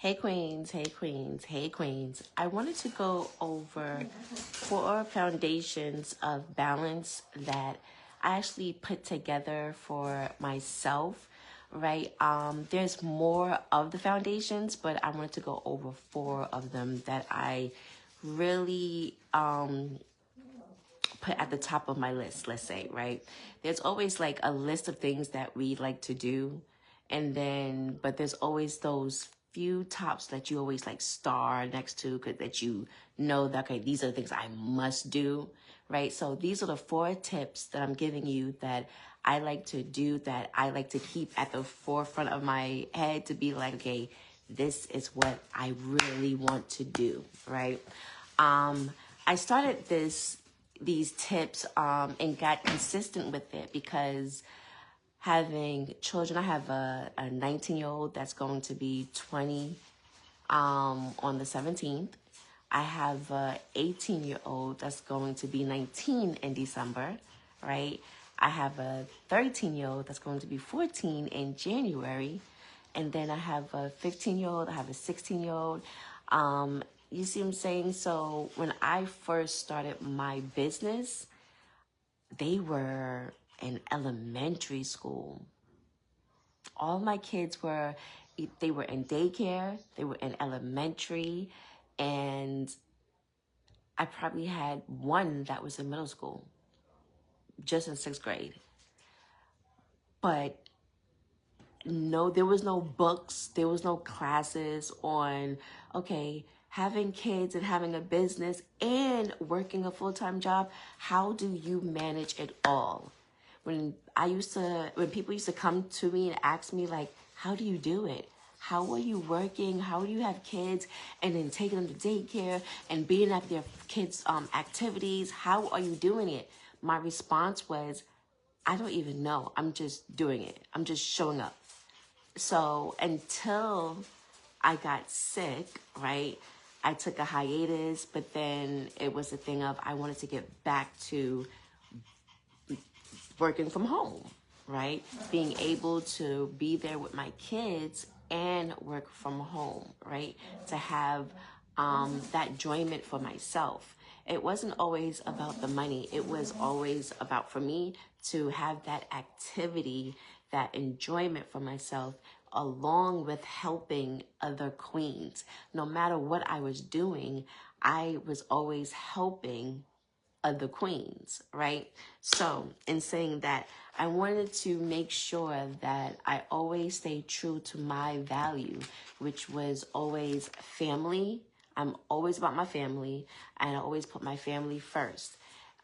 Hey queens, hey queens, hey queens. I wanted to go over 4 foundations of balance that I actually put together for myself, right? There's more of the foundations, but I wanted to go over 4 of them that I really put at the top of my list, let's say, right? There's always like a list of things that we like to do. But there's always those few tops that you always like star next to that you know that, okay, these are the things I must do, right? So these are the 4 tips that I'm giving you that I like to do, that I like to keep at the forefront of my head to be like, okay, this is what I really want to do, right? I started these tips and got consistent with it because having children, I have a 19-year-old that's going to be 20 on the 17th. I have a 18-year-old that's going to be 19 in December, right? I have a 13-year-old that's going to be 14 in January. And then I have a 15-year-old, I have a 16-year-old. You see what I'm saying? So when I first started my business, they were in elementary school. All my kids they were in daycare, they were in elementary, and I probably had one that was in middle school, just in 6th grade. But no, there was no books, there was no classes on, okay, having kids and having a business and working a full-time job, how do you manage it all? When people used to come to me and ask me like, how do you do it? How are you working? How do you have kids? And then taking them to daycare and being at their kids' activities. How are you doing it? My response was, I don't even know. I'm just doing it. I'm just showing up. So until I got sick, right, I took a hiatus, but then it was a thing of I wanted to get back to working from home, right? Being able to be there with my kids and work from home, right? To have that enjoyment for myself. It wasn't always about the money. It was always about, for me, to have that activity, that enjoyment for myself, along with helping other queens. No matter what I was doing, I was always helping other queens, right? So in saying that, I wanted to make sure that I always stay true to my value, which was always family. I'm always about my family, and I always put my family first.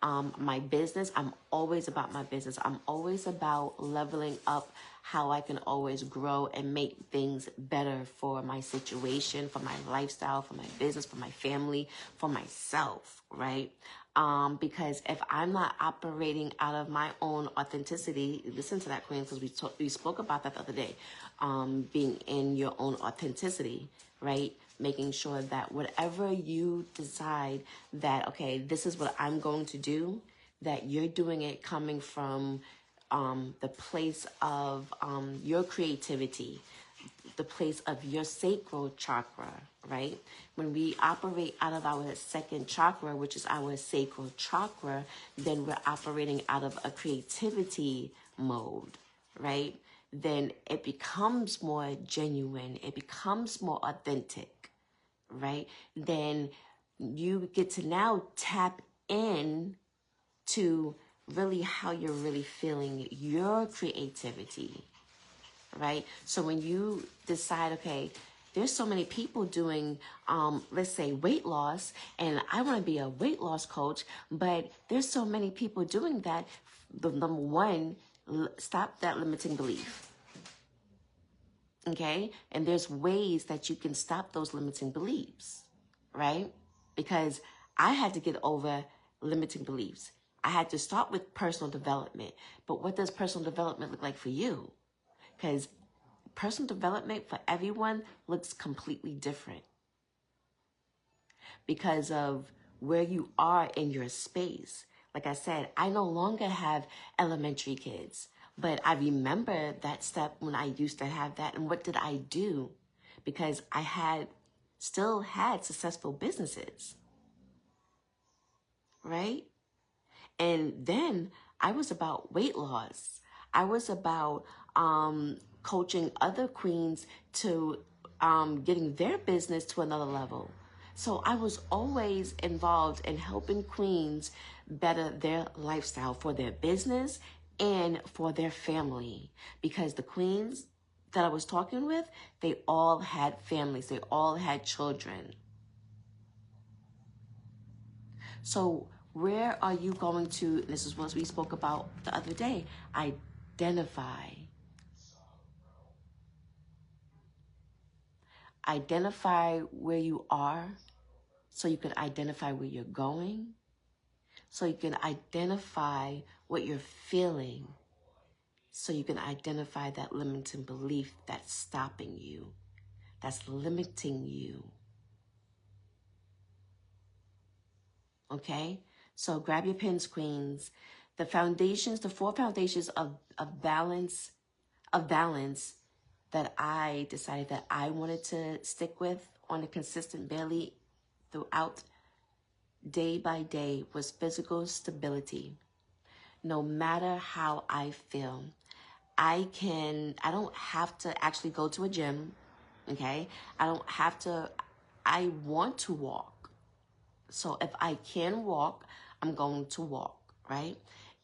My business, I'm always about my business. I'm always about leveling up how I can always grow and make things better for my situation, for my lifestyle, for my business, for my family, for myself, right? Because if I'm not operating out of my own authenticity, listen to that, Queen, because we spoke about that the other day, being in your own authenticity, right? Making sure that whatever you decide that, okay, this is what I'm going to do, that you're doing it coming from the place of your creativity, the place of your sacral chakra, right? When we operate out of our second chakra, which is our sacral chakra, then we're operating out of a creativity mode, right? Then it becomes more genuine. It becomes more authentic, right? Then you get to now tap in to really how you're really feeling your creativity, right? So when you decide, okay, there's so many people doing, let's say, weight loss, and I want to be a weight loss coach, but there's so many people doing that. The number one, stop that limiting belief, okay? And there's ways that you can stop those limiting beliefs, right? Because I had to get over limiting beliefs. I had to start with personal development. But what does personal development look like for you? Because personal development for everyone looks completely different because of where you are in your space. Like I said, I no longer have elementary kids, but I remember that step when I used to have that. And what did I do? because I still had successful businesses, right? And then I was about weight loss. I was about coaching other queens to getting their business to another level. So I was always involved in helping queens better their lifestyle for their business and for their family. Because the queens that I was talking with, they all had families. They all had children. So where are you going to, this is what we spoke about the other day, identify. Identify where you are so you can identify where you're going, so you can identify what you're feeling, so you can identify that limiting belief that's stopping you, that's limiting you. Okay? So grab your pens, queens. The foundations, the 4 foundations of balance that I decided that I wanted to stick with on a consistent daily throughout day by day was physical stability. No matter how I feel, I don't have to actually go to a gym, okay? I want to walk. So if I can walk, I'm going to walk, right?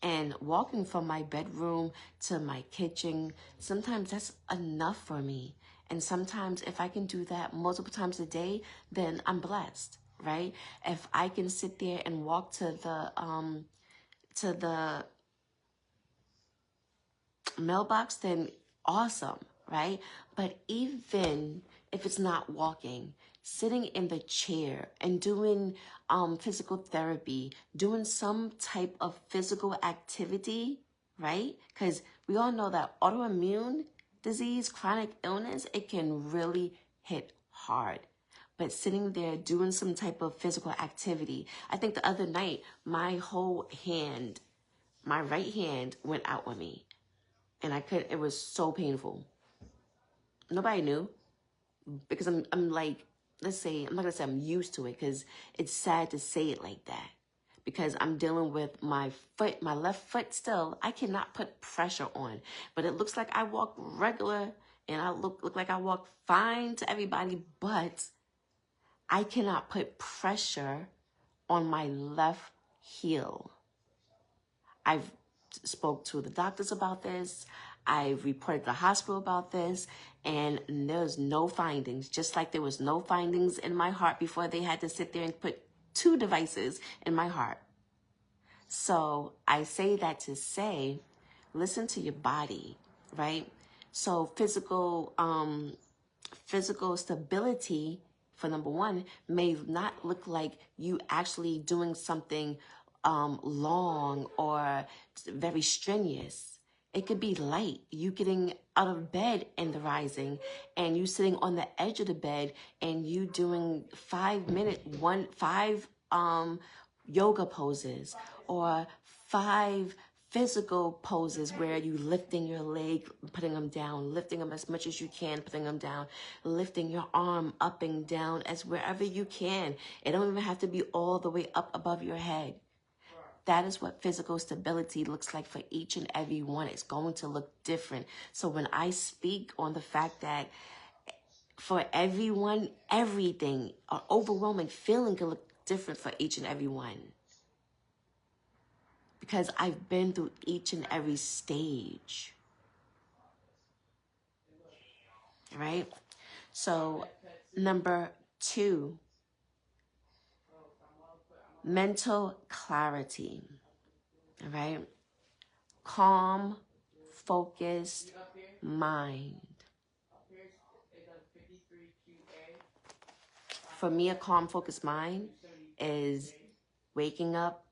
And walking from my bedroom to my kitchen, sometimes that's enough for me. And sometimes if I can do that multiple times a day, then I'm blessed, right? If I can sit there and walk to the mailbox, then awesome, right? But even if it's not walking, sitting in the chair and doing physical therapy, doing some type of physical activity, right? Because we all know that autoimmune disease, chronic illness, it can really hit hard. But sitting there doing some type of physical activity, I think the other night, my right hand went out on me. And it was so painful. Nobody knew because I'm like, let's say, I'm not gonna say I'm used to it because it's sad to say it like that because I'm dealing with my left foot still. I cannot put pressure on, but it looks like I walk regular and I look like I walk fine to everybody, but I cannot put pressure on my left heel. I've spoke to the doctors about this. I've reported to the hospital about this, and there's no findings. Just like there was no findings in my heart before they had to sit there and put 2 devices in my heart. So I say that to say, listen to your body, right? So physical stability, for number 1, may not look like you actually doing something long or very strenuous. It could be light. You getting out of bed in the rising and you sitting on the edge of the bed and you doing 5 yoga poses or 5 physical poses where you lifting your leg, putting them down, lifting them as much as you can, putting them down, lifting your arm up and down as wherever you can. It don't even have to be all the way up above your head. That is what physical stability looks like for each and every one. It's going to look different. So when I speak on the fact that for everyone, everything, an overwhelming feeling can look different for each and every one. Because I've been through each and every stage. Right? So, number 2, mental clarity. All right? Calm, focused mind. For me, a calm, focused mind is waking up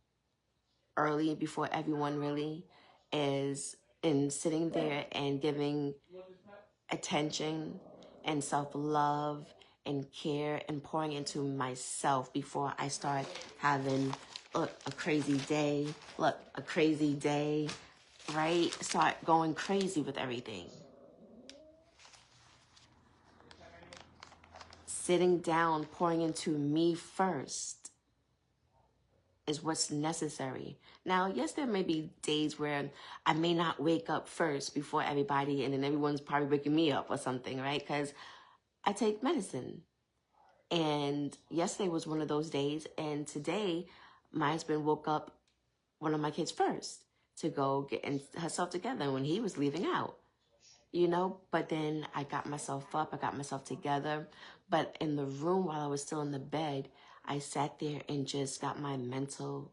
early before everyone really is, and sitting there and giving attention and self-love and care and pouring into myself before I start having a crazy day, right? Start going crazy with everything. sitting down, pouring into me first is what's necessary. Now, yes, there may be days where I may not wake up first before everybody, and then everyone's probably waking me up or something, right? Because I take medicine. And yesterday was one of those days, and today my husband woke up one of my kids first to go get herself together when he was leaving out, but then I got myself up, I got myself together. But in the room while I was still in the bed, I sat there and just got my mental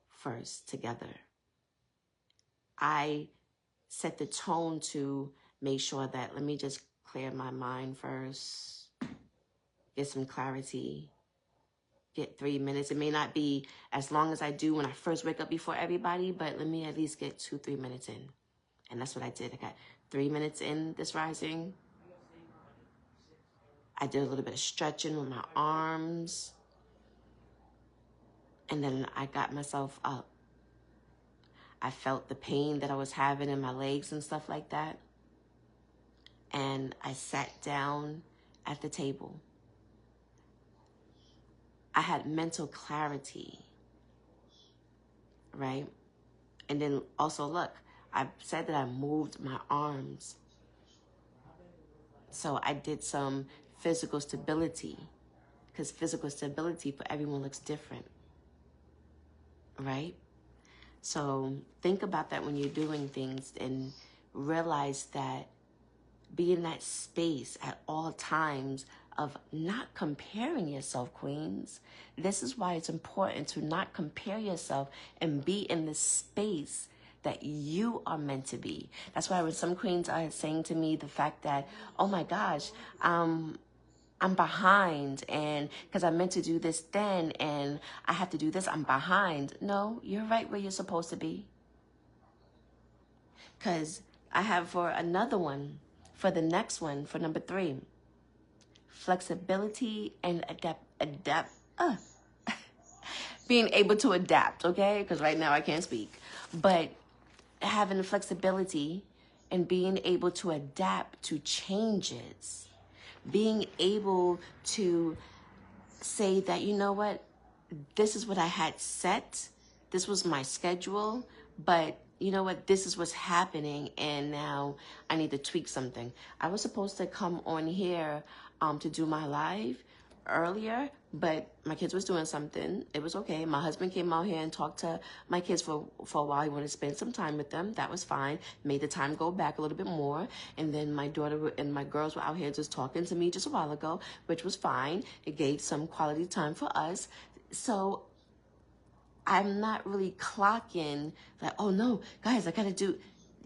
first together. I set the tone to make sure that let me just clear my mind first, get some clarity, get 3 minutes. It may not be as long as I do when I first wake up before everybody, but let me at least get 2-3 minutes in. And that's what I did. I got 3 minutes in this rising. I did a little bit of stretching with my arms. And then I got myself up. I felt the pain that I was having in my legs and stuff like that. And I sat down at the table. I had mental clarity, right? And then also, look, I said that I moved my arms. So I did some physical stability, because physical stability for everyone looks different, right? So think about that when you're doing things, and realize that be in that space at all times of not comparing yourself, queens. This is why it's important to not compare yourself and be in the space that you are meant to be. That's why when some queens are saying to me the fact that, oh my gosh, I'm behind, and because I meant to do this then and I have to do this, I'm behind. No, you're right where you're supposed to be. Because I have for another one, for the next one, for number 3, flexibility and being able to adapt, okay? Because right now I can't speak. But having the flexibility and being able to adapt to changes. Being able to say that, you know what, this is what I had set. This was my schedule, but you know what, this is what's happening, and now I need to tweak something. I was supposed to come on here to do my live earlier, but my kids was doing something. It was okay. My husband came out here and talked to my kids for a while. He wanted to spend some time with them. That was fine. Made the time go back a little bit more. And then my daughter and my girls were out here just talking to me just a while ago, which was fine. It gave some quality time for us. So I'm not really clocking like, oh no, guys, I gotta do.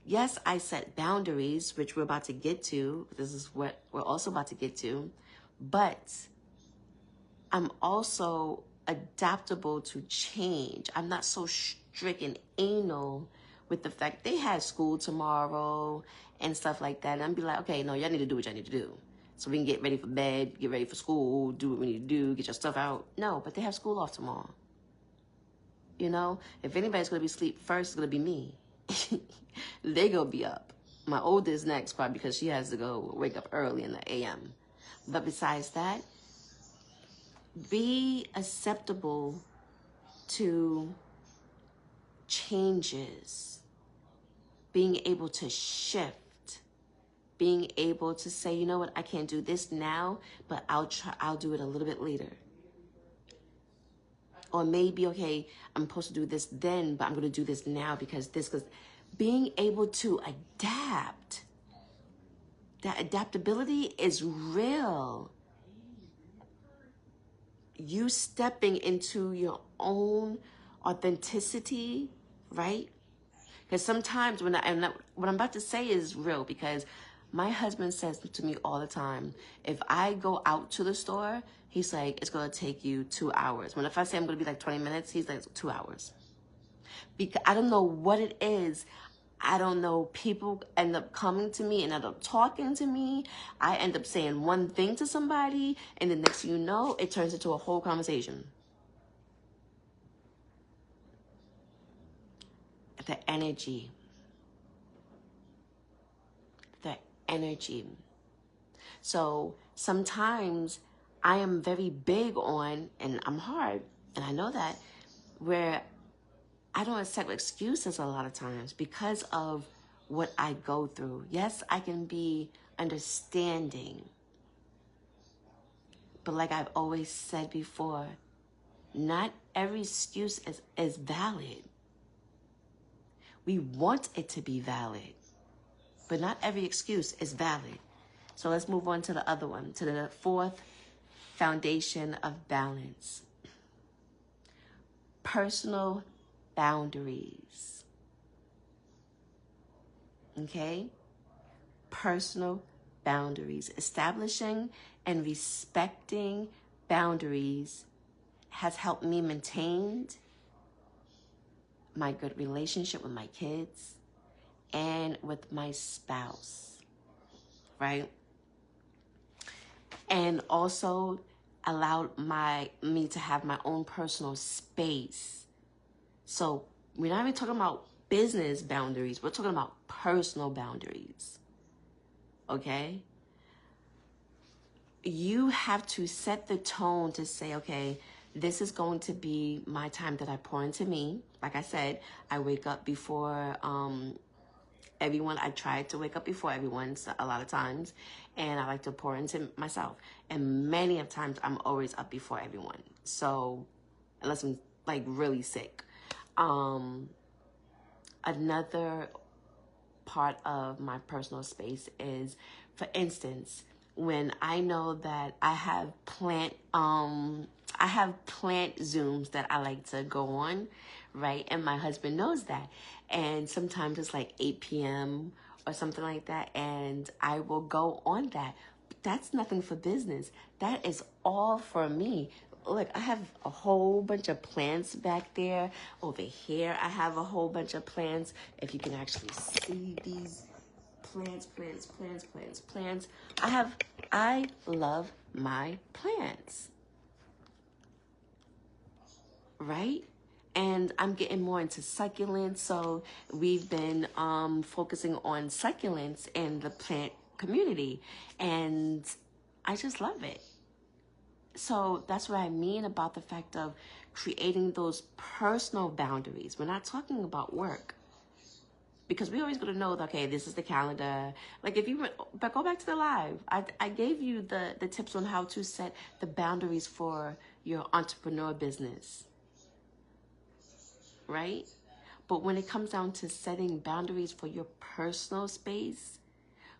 Yes, I set boundaries, which we're about to get to. This is what we're also about to get to. But I'm also adaptable to change. I'm not so strict and anal with the fact they had school tomorrow and stuff like that. And I'm be like, okay, no, y'all need to do what y'all need to do. So we can get ready for bed, get ready for school, do what we need to do, get your stuff out. No, but they have school off tomorrow. If anybody's going to be asleep first, it's going to be me. They going to be up. My oldest next, probably because she has to go wake up early in the a.m. But besides that, be acceptable to changes. Being able to shift. Being able to say, you know what, I can't do this now, but I'll do it a little bit later. Or maybe, okay, I'm supposed to do this then, but I'm going to do this now because being able to adapt. That adaptability is real. You stepping into your own authenticity, right? Because sometimes what I'm about to say is real, because my husband says to me all the time, if I go out to the store, he's like, it's going to take you 2 hours. When if I say I'm going to be like 20 minutes, he's like 2 hours. Because I don't know what it is. I don't know. People end up coming to me and end up talking to me. I end up saying one thing to somebody, and the next thing you know, it turns into a whole conversation. The energy. The energy. So sometimes I am very big on, and I'm hard, and I know that, where I don't accept excuses a lot of times because of what I go through. Yes, I can be understanding, but like I've always said before, not every excuse is valid. We want it to be valid, but not every excuse is valid. So let's move on to the other one, to the fourth foundation of balance. Personal boundaries. Okay? Personal boundaries. Establishing and respecting boundaries has helped me maintain my good relationship with my kids and with my spouse, right? And also allowed me to have my own personal space. So we're not even talking about business boundaries. We're talking about personal boundaries. Okay? You have to set the tone to say, okay, this is going to be my time that I pour into me. Like I said, I wake up before everyone. I try to wake up before everyone a lot of times, and I like to pour into myself. And many of times I'm always up before everyone. So unless I'm like really sick. Another part of my personal space is, for instance, when I know that I have plant Zooms that I like to go on, right? And my husband knows that. And sometimes it's like 8 p.m. or something like that, and I will go on that. But that's nothing for business. That is all for me. Look, I have a whole bunch of plants back there. Over here, I have a whole bunch of plants. If you can actually see these plants. I love my plants, right? And I'm getting more into succulents. So we've been focusing on succulents in the plant community, and I just love it. So that's what I mean about the fact of creating those personal boundaries. We're not talking about work. Because we always going to know, okay, this is the calendar. Like if you were, but go back to the live. I gave you the tips on how to set the boundaries for your entrepreneur business. Right? But when it comes down to setting boundaries for your personal space,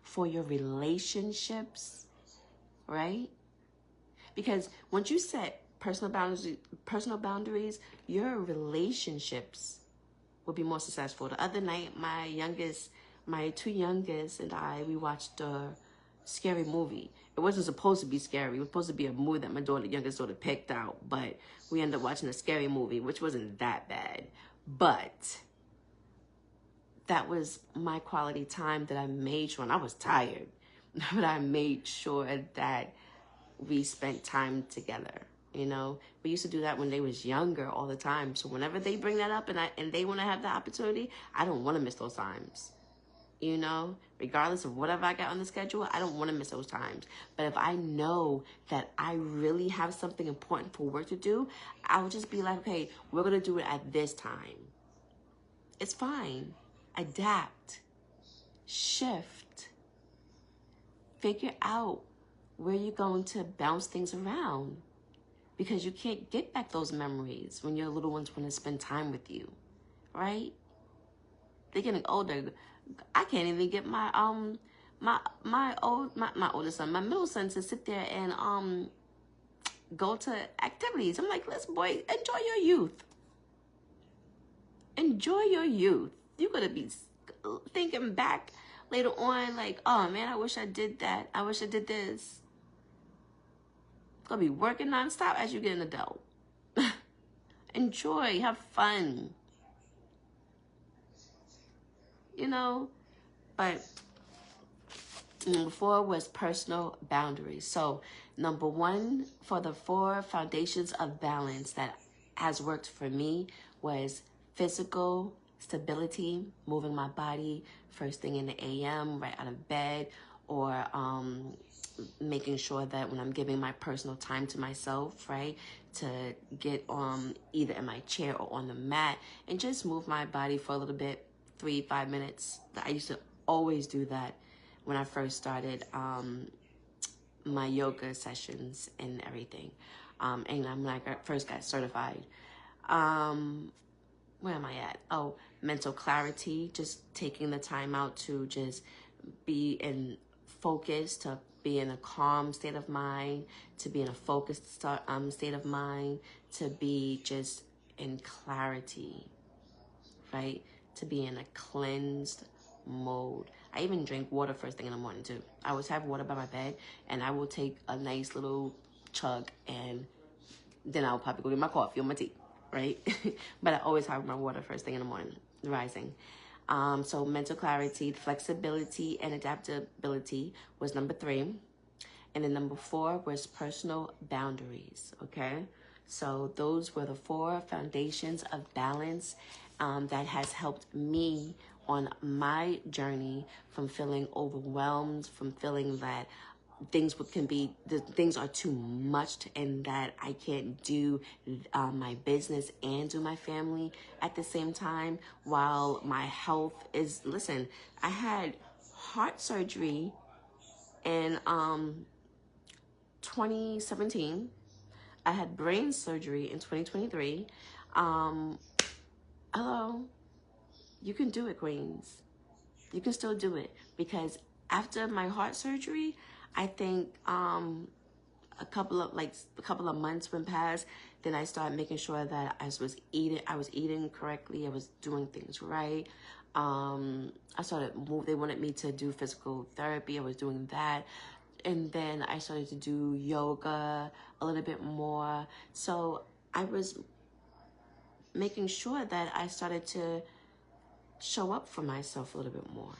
for your relationships, right? Because once you set personal boundaries, your relationships will be more successful. The other night, my two youngest and I, we watched a scary movie. It wasn't supposed to be scary. It was supposed to be a movie that my youngest daughter picked out, but we ended up watching a scary movie, which wasn't that bad. But that was my quality time that I made sure, and I was tired, but I made sure that we spent time together. You know, we used to do that when they was younger all the time. So whenever they bring that up and they want to have the opportunity, I don't want to miss those times. You know, regardless of whatever I got on the schedule, I don't want to miss those times. But if I know that I really have something important for work to do, I'll just be like, okay, we're going to do it at this time. It's fine. Adapt. Shift. Figure out where you're going to bounce things around. Because you can't get back those memories when your little ones want to spend time with you, right? They're getting older. I can't even get my oldest son, my middle son, to sit there and go to activities. I'm like, listen, boy, enjoy your youth. Enjoy your youth. You're gonna be thinking back later on, like, oh man, I wish I did that. I wish I did this. Gonna be working nonstop as you get an adult. Enjoy, have fun. You know, but number 4 was personal boundaries. So number 1 for the 4 foundations of balance that has worked for me was physical stability, moving my body first thing in the AM, right out of bed, or making sure that when I'm giving my personal time to myself, right, to get either in my chair or on the mat and just move my body for a little bit, 3-5 minutes. I used to always do that when I first started my yoga sessions and everything. And I'm like, I first got certified. Where am I at? Oh, mental clarity, just taking the time out to just be in focus, to be in a calm state of mind, to be in a focused state of mind, to be just in clarity, right? To be in a cleansed mode. I even drink water first thing in the morning too. I always have water by my bed, and I will take a nice little chug, and then I'll probably go get my coffee or my tea, right? But I always have my water first thing in the morning, rising. So mental clarity, flexibility, and adaptability was number 3. And then number 4 was personal boundaries, okay? So those were the 4 foundations of balance that has helped me on my journey from feeling overwhelmed, from feeling that things are too much and that I can't do my business and do my family at the same time, while my health is, listen, I had heart surgery in 2017. I had brain surgery in 2023. Hello, you can do it, queens. You can still do it, because after my heart surgery, I think a couple of months went past. Then I started making sure that I was eating correctly. I was doing things right. They wanted me to do physical therapy. I was doing that. And then I started to do yoga a little bit more. So I was making sure that I started to show up for myself a little bit more.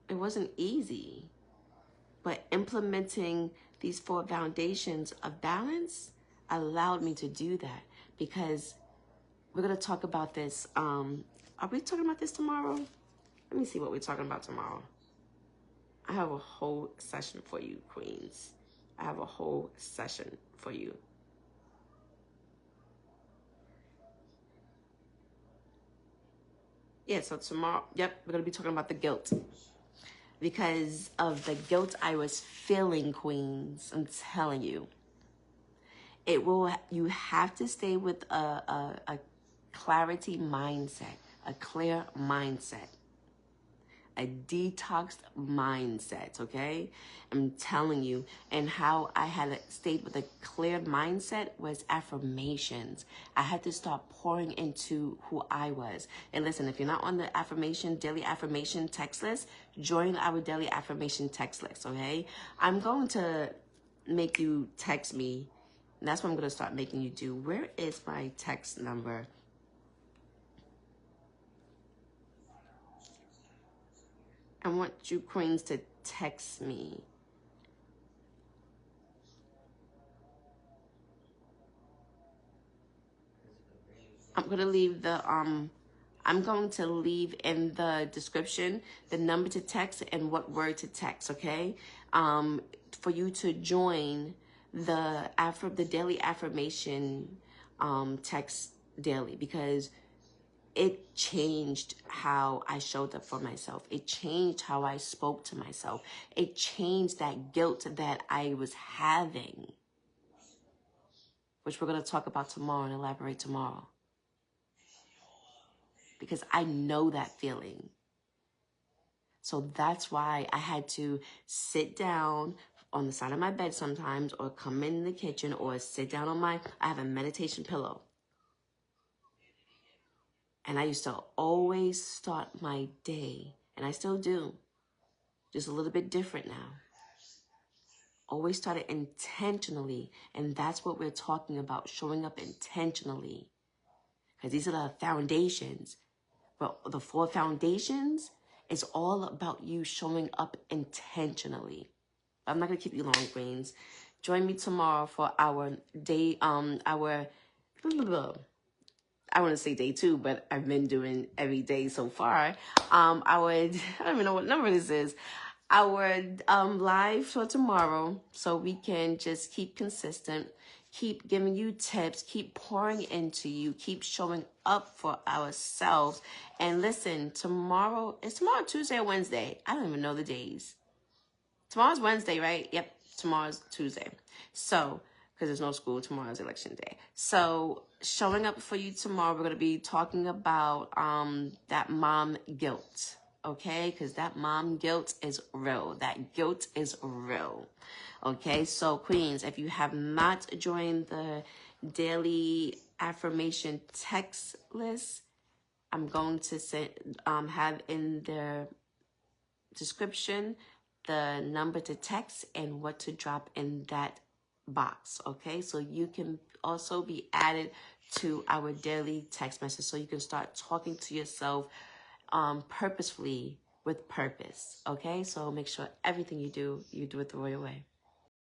It wasn't easy, but implementing these 4 foundations of balance allowed me to do that, because we're going to talk about this. Are we talking about this tomorrow? Let me see what we're talking about tomorrow. I have a whole session for you, queens. I have a whole session for you. Yeah, so tomorrow, yep, we're going to be talking about the guilt. Because of the guilt I was feeling, queens, I'm telling you. You have to stay with a clarity mindset, a clear mindset, a detoxed mindset, okay? I'm telling you. And how I had stayed with a clear mindset was affirmations. I had to start pouring into who I was. And listen, if you're not on the daily affirmation text list, join our daily affirmation text list, okay? I'm going to make you text me. And that's what I'm going to start making you do. Where is my text number? I want you queens to text me. I'm going to leave in the description the number to text and what word to text, okay? For you to join the daily affirmation text daily, because it changed how I showed up for myself. It changed how I spoke to myself. It changed that guilt that I was having, which we're going to talk about tomorrow and elaborate tomorrow. Because I know that feeling. So that's why I had to sit down on the side of my bed sometimes, or come in the kitchen, or sit down on I have a meditation pillow. And I used to always start my day, and I still do, just a little bit different now. Always start it intentionally, and that's what we're talking about, showing up intentionally. Because these are the foundations. But the 4 foundations is all about you showing up intentionally. I'm not going to keep you long, queens. Join me tomorrow for our day, I want to say day 2, but I've been doing every day so far. I don't even know what number this is. Our live for tomorrow, so we can just keep consistent, keep giving you tips, keep pouring into you, keep showing up for ourselves. And listen, is tomorrow Tuesday or Wednesday? I don't even know the days. Tomorrow's Wednesday, right? Yep, tomorrow's Tuesday. So, because there's no school, tomorrow's election day. So, showing up for you tomorrow, we're going to be talking about that mom guilt, okay? Because that mom guilt is real. That guilt is real, okay? So, Queens, if you have not joined the daily affirmation text list, I'm going to have in the description the number to text and what to drop in that box, okay? So you can also be added to our daily text message, so you can start talking to yourself purposefully with purpose, okay? So make sure everything you do it the royal way.